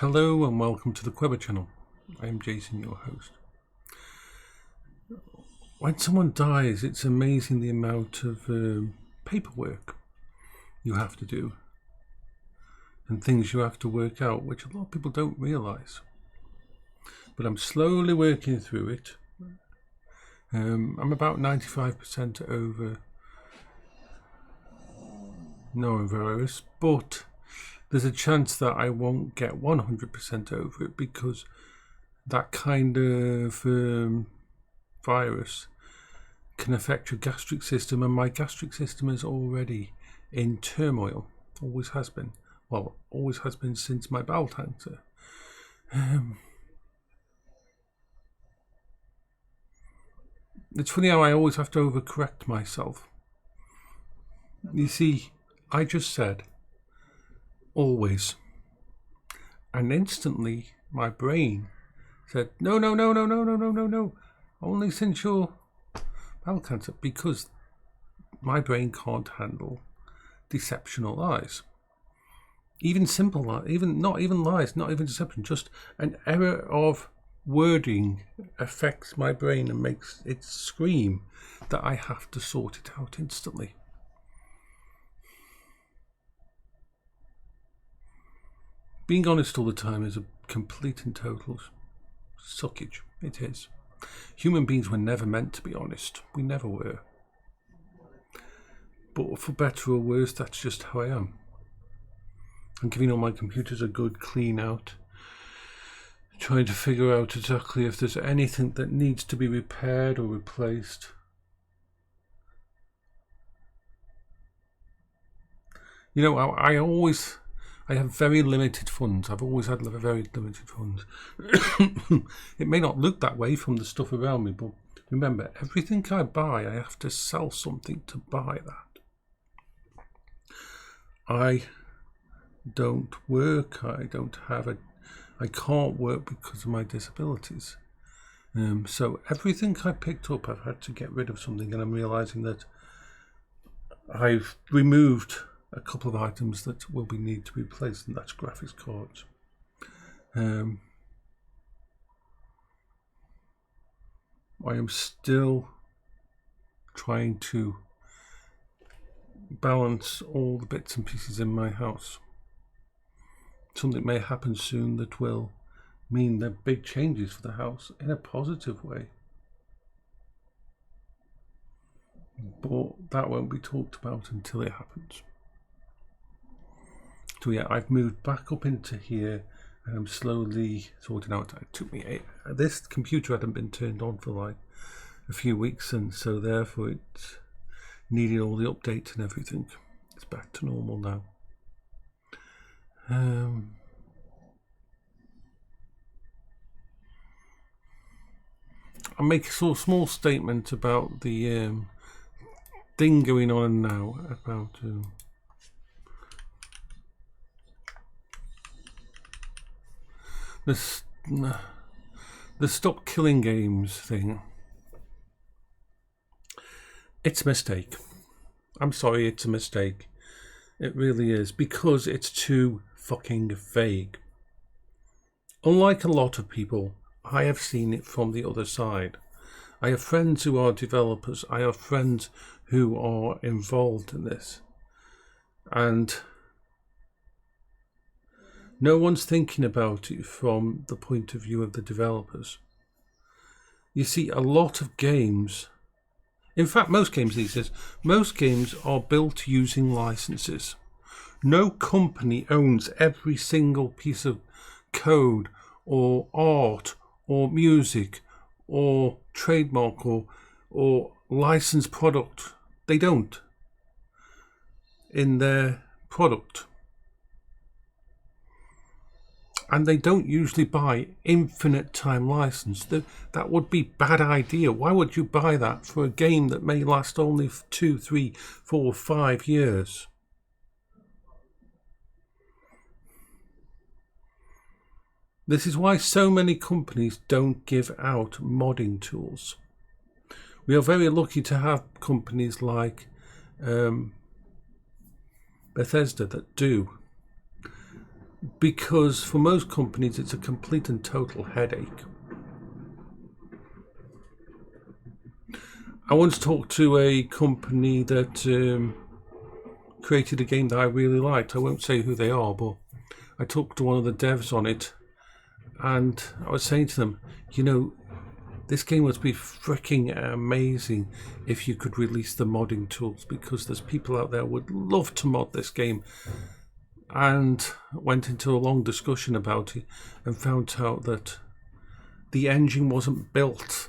Hello and welcome to the Queber channel. I am Jason, your host. When someone dies, it's amazing the amount of paperwork you have to do and things you have to work out, which a lot of people don't realise. But I'm slowly working through it. I'm about 95% over norovirus, but there's a chance that I won't get 100% over it because that kind of virus can affect your gastric system, and my gastric system is already in turmoil. Always has been. Well, always has been since my bowel cancer. It's funny how I always have to overcorrect myself. You see, I just said always, and instantly my brain said no, only since your bowel cancer, because my brain can't handle deception or lies. Even simple lies, not even lies, not even deception, just an error of wording affects my brain and makes it scream that I have to sort it out instantly. Being honest all the time is a complete and total suckage. It is. Human beings were never meant to be honest. We never were. But for better or worse, that's just how I am. I'm giving all my computers a good clean out, trying to figure out exactly if there's anything that needs to be repaired or replaced. You know, I have very limited funds. I've always had very limited funds. It may not look that way from the stuff around me, but remember, everything I buy, I have to sell something to buy that. I don't work. I can't work because of my disabilities. So everything I picked up, I've had to get rid of something, and I'm realizing that I've removed a couple of items that will need to be replaced, and that's graphics cards. I am still trying to balance all the bits and pieces in my house. Something may happen soon that will mean there are big changes for the house in a positive way. But that won't be talked about until it happens. So yeah, I've moved back up into here and I'm slowly sorting out. It took me this computer hadn't been turned on for like a few weeks, and so therefore it needed all the updates and everything. It's back to normal now. I'll make a sort of small statement about the thing going on now about the Stopkillinggames thing. It's a mistake. I'm sorry, it's a mistake. It really is, because it's too fucking vague. Unlike a lot of people, I have seen it from the other side. I have friends who are developers. I have friends who are involved in this. And no one's thinking about it from the point of view of the developers. You see, a lot of games, in fact most games these days, most games are built using licenses. No company owns every single piece of code or art or music or trademark or licensed product. They don't in their product. And they don't usually buy infinite time license. That would be a bad idea. Why would you buy that for a game that may last only 2, 3, 4, 5 years? This is why so many companies don't give out modding tools. We are very lucky to have companies like Bethesda that do. because for most companies it's a complete and total headache. I once talked to a company that created a game that I really liked. I won't say who they are, but I talked to one of the devs on it, and I was saying to them, you know, this game would be freaking amazing if you could release the modding tools, because there's people out there who would love to mod this game. And went into a long discussion about it and found out that the engine wasn't built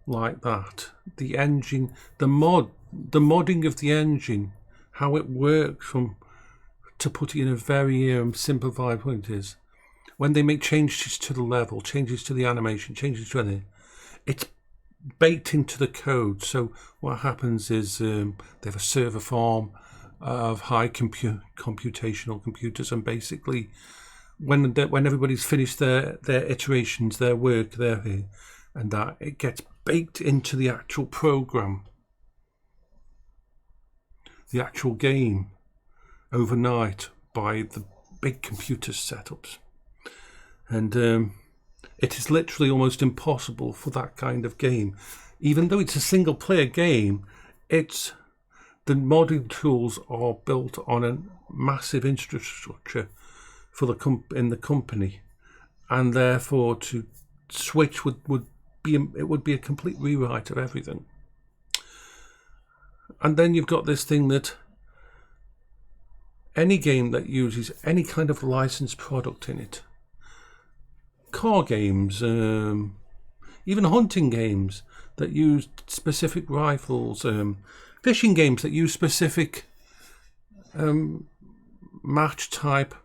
like that. The engine, the modding of the engine, how it works, to put it in a very simplified point, is when they make changes to the level, changes to the animation, changes to anything, it's baked into the code. So what happens is they have a server farm of high computational computers, and basically when everybody's finished their iterations, their work, and that, it gets baked into the actual program, the actual game, overnight by the big computer setups. And it is literally almost impossible for that kind of game, even though it's a single player game. The modding tools are built on a massive infrastructure for in the company, and therefore to switch would be a complete rewrite of everything. And then you've got this thing that any game that uses any kind of licensed product in it, car games, even hunting games that use specific rifles, fishing games that use specific match type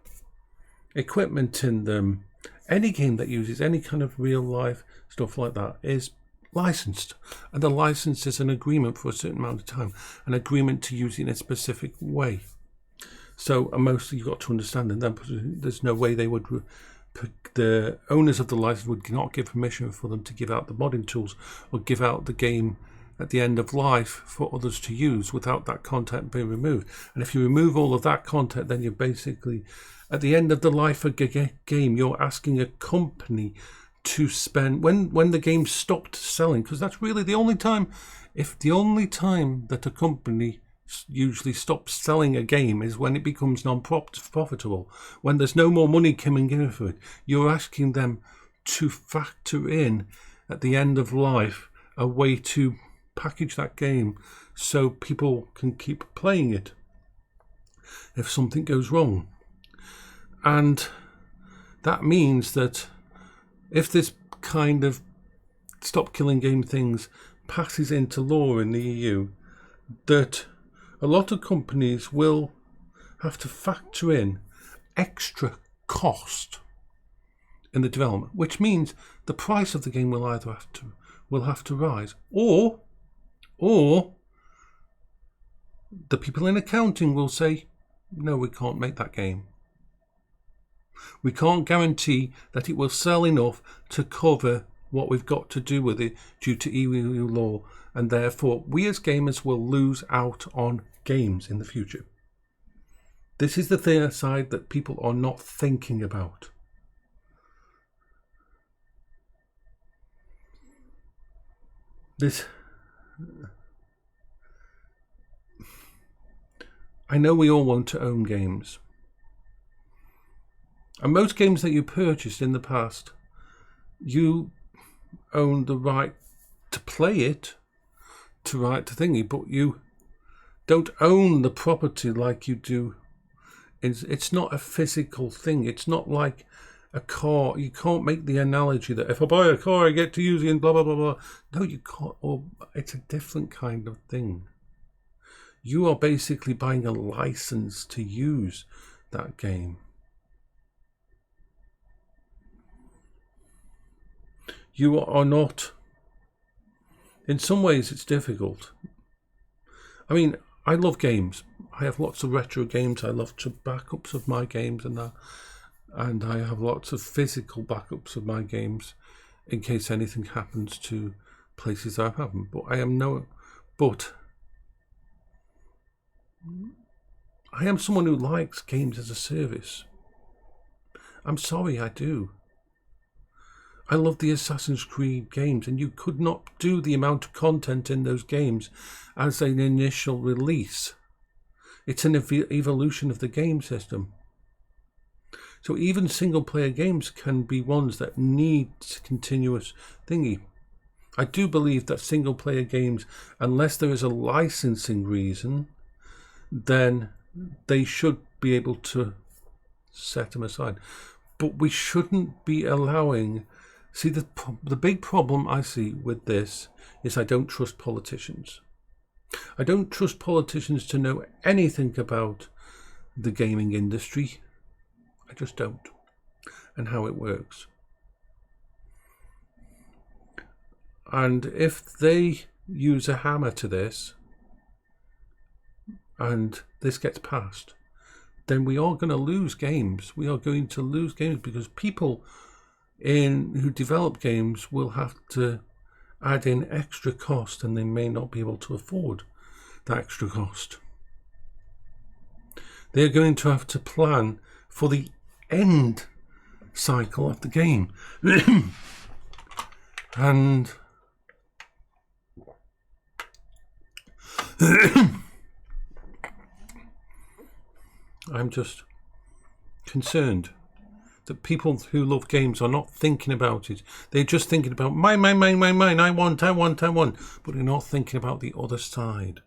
equipment in them, any game that uses any kind of real life stuff like that is licensed, and the license is an agreement for a certain amount of time, an agreement to use it in a specific way. So mostly you've got to understand, and then there's no way the owners of the license would not give permission for them to give out the modding tools or give out the game at the end of life for others to use without that content being removed. And if you remove all of that content, then you're basically, at the end of the life of a game, you're asking a company to spend, when the game stopped selling, because that's really the only time that a company usually stops selling a game is when it becomes non-profitable, when there's no more money coming in for it. You're asking them to factor in at the end of life a way to package that game so people can keep playing it if something goes wrong. And that means that if this kind of stop killing game things passes into law in the EU, that a lot of companies will have to factor in extra cost in the development, which means the price of the game will either have to rise, or the people in accounting will say, no, we can't make that game. We can't guarantee that it will sell enough to cover what we've got to do with it due to EU law, and therefore we as gamers will lose out on games in the future. This is the side that people are not thinking about. I know we all want to own games. And most games that you purchased in the past, you own the right to play it, to thingy, but you don't own the property like you do. It's not a physical thing. It's not like a car. You can't make the analogy that if I buy a car, I get to use it and blah, blah, blah, blah. No, you can't. Or it's a different kind of thing. You are basically buying a license to use that game. You are not. In some ways, it's difficult. I mean, I love games. I have lots of retro games. I love to backups of my games and that. And I have lots of physical backups of my games in case anything happens to places I haven't. But I am someone who likes games as a service. I'm sorry, I do. I love the Assassin's Creed games, and you could not do the amount of content in those games as an initial release. It's an evolution of the game system. So even single-player games can be ones that need continuous thingy. I do believe that single-player games, unless there is a licensing reason, then they should be able to set them aside. But we shouldn't be allowing... See, the big problem I see with this is I don't trust politicians. I don't trust politicians to know anything about the gaming industry. I just don't. And how it works. And if they use a hammer to this, and this gets passed, then we are going to lose games. We are going to lose games because people who develop games will have to add in extra cost, and they may not be able to afford that extra cost. They're going to have to plan for the end cycle of the game. And I'm just concerned that people who love games are not thinking about it. They're just thinking about mine, I want, but they're not thinking about the other side.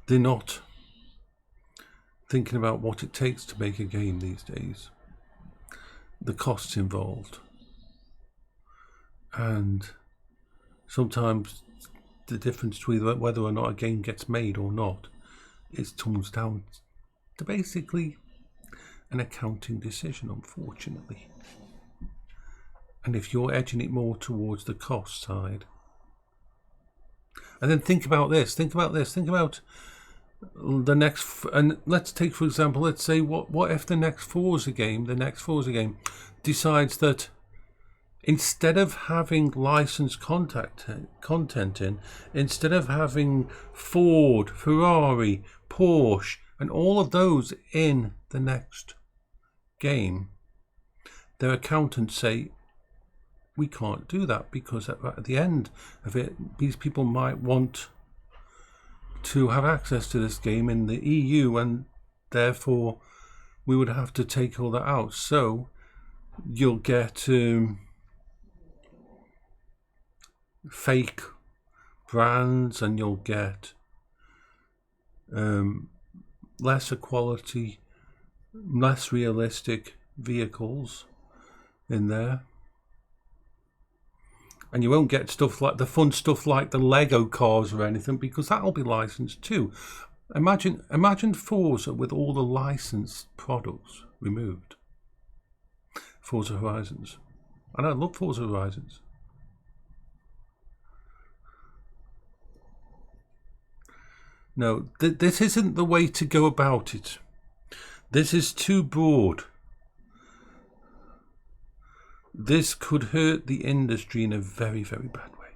They're not thinking about what it takes to make a game these days, the costs involved, and sometimes the difference between whether or not a game gets made or not comes down to basically an accounting decision, unfortunately. And if you're edging it more towards the cost side, and then think about the next, and let's take for example, let's say what if the next Forza game decides that instead of having licensed content in, instead of having Ford, Ferrari, Porsche, and all of those in the next game, their accountants say, we can't do that because at the end of it, these people might want to have access to this game in the EU, and therefore we would have to take all that out. So you'll get fake brands, and you'll get lesser quality, less realistic vehicles in there, and you won't get stuff like the fun stuff like the Lego cars or anything, because that'll be licensed too. Imagine Forza with all the licensed products removed. Forza Horizons, and I love Forza Horizons. No, this isn't the way to go about it. This is too broad. This could hurt the industry in a very, very bad way.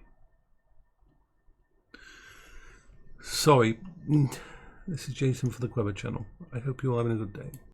Sorry, this is Jason for the Clever Channel. I hope you're all having a good day.